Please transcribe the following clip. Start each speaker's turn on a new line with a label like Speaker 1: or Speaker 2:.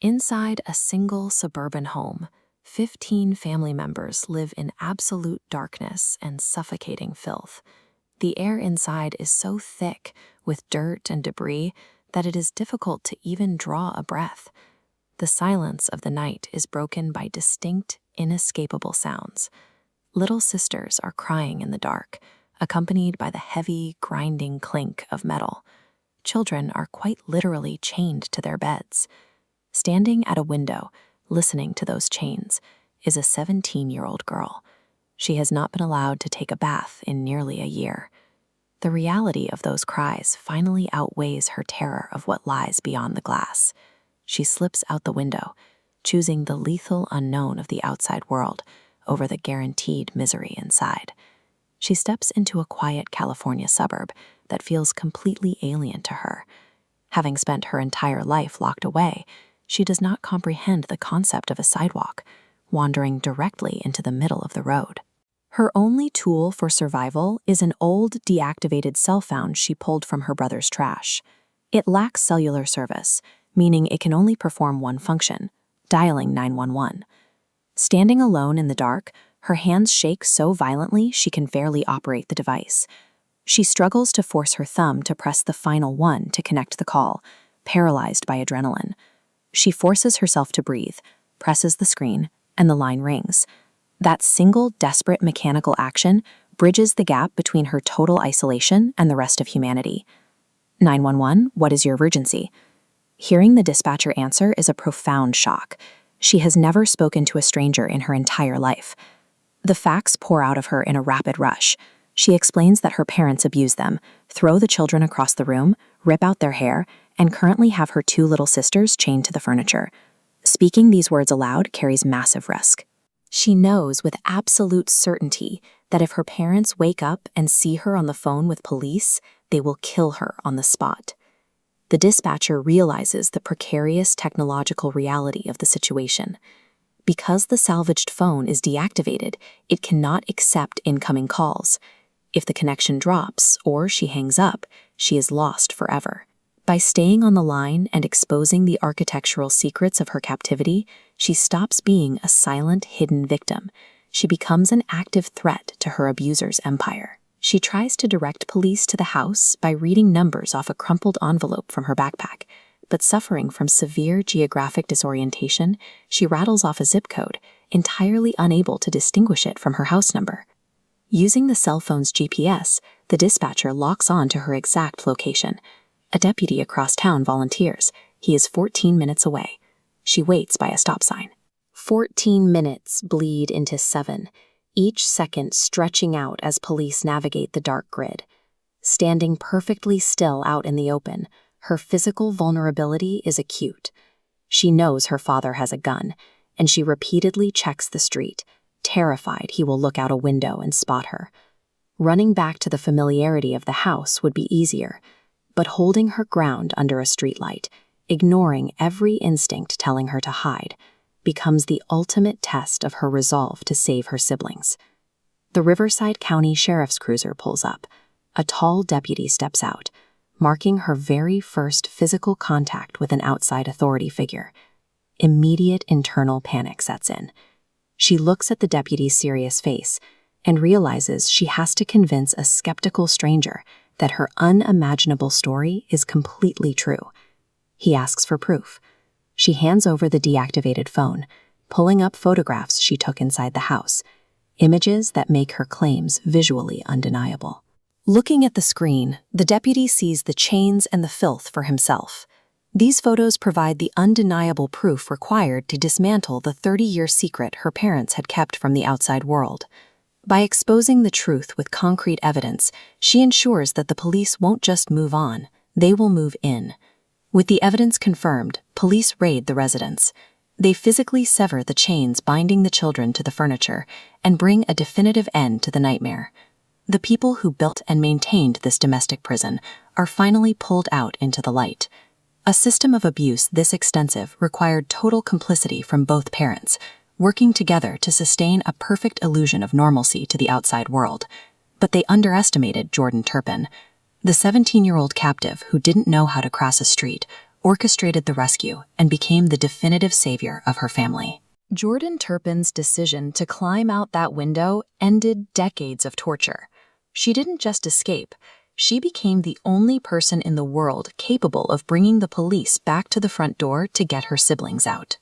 Speaker 1: Inside a single suburban home, 15 family members live in absolute darkness and suffocating filth. The air inside is so thick with dirt and debris that it is difficult to even draw a breath. The silence of the night is broken by distinct, inescapable sounds. Little sisters are crying in the dark, accompanied by the heavy, grinding clink of metal. Children are quite literally chained to their beds. Standing at a window, listening to those chains, is a 17-year-old girl. She has not been allowed to take a bath in nearly a year. The reality of those cries finally outweighs her terror of what lies beyond the glass. She slips out the window, choosing the lethal unknown of the outside world over the guaranteed misery inside. She steps into a quiet California suburb that feels completely alien to her. Having spent her entire life locked away, she does not comprehend the concept of a sidewalk, wandering directly into the middle of the road. Her only tool for survival is an old, deactivated cell phone she pulled from her brother's trash. It lacks cellular service, meaning it can only perform one function: dialing 911. Standing alone in the dark, her hands shake so violently she can barely operate the device. She struggles to force her thumb to press the final one to connect the call, paralyzed by adrenaline. She forces herself to breathe, presses the screen, and the line rings. That single, desperate mechanical action bridges the gap between her total isolation and the rest of humanity. 911, what is your emergency? Hearing the dispatcher answer is a profound shock. She has never spoken to a stranger in her entire life. The facts pour out of her in a rapid rush. She explains that her parents abuse them, throw the children across the room, rip out their hair, and currently have her 2 little sisters chained to the furniture. Speaking these words aloud carries massive risk. She knows with absolute certainty that if her parents wake up and see her on the phone with police, they will kill her on the spot. The dispatcher realizes the precarious technological reality of the situation. Because the salvaged phone is deactivated, it cannot accept incoming calls. If the connection drops or she hangs up, she is lost forever. By staying on the line and exposing the architectural secrets of her captivity, she stops being a silent, hidden victim. She becomes an active threat to her abuser's empire. She tries to direct police to the house by reading numbers off a crumpled envelope from her backpack, but suffering from severe geographic disorientation, she rattles off a zip code, entirely unable to distinguish it from her house number. Using the cell phone's GPS, the dispatcher locks on to her exact location. A deputy across town volunteers. He is 14 minutes away. She waits by a stop sign. 14 minutes bleed into 7, each second stretching out as police navigate the dark grid. Standing perfectly still out in the open, her physical vulnerability is acute. She knows her father has a gun, and she repeatedly checks the street, terrified he will look out a window and spot her. Running back to the familiarity of the house would be easier, but holding her ground under a streetlight, ignoring every instinct telling her to hide, becomes the ultimate test of her resolve to save her siblings. The Riverside County Sheriff's Cruiser pulls up. A tall deputy steps out, marking her very first physical contact with an outside authority figure. Immediate internal panic sets in. She looks at the deputy's serious face and realizes she has to convince a skeptical stranger that her unimaginable story is completely true. He asks for proof. She hands over the deactivated phone, pulling up photographs she took inside the house, images that make her claims visually undeniable. Looking at the screen, the deputy sees the chains and the filth for himself. These photos provide the undeniable proof required to dismantle the 30-year secret her parents had kept from the outside world. By exposing the truth with concrete evidence, she ensures that the police won't just move on, they will move in. With the evidence confirmed, police raid the residence. They physically sever the chains binding the children to the furniture and bring a definitive end to the nightmare. The people who built and maintained this domestic prison are finally pulled out into the light. A system of abuse this extensive required total complicity from both parents, working together to sustain a perfect illusion of normalcy to the outside world. But they underestimated Jordan Turpin, the 17-year-old captive who didn't know how to cross a street orchestrated the rescue and became the definitive savior of her family. Jordan Turpin's decision to climb out that window ended decades of torture. She didn't just escape, she became the only person in the world capable of bringing the police back to the front door to get her siblings out.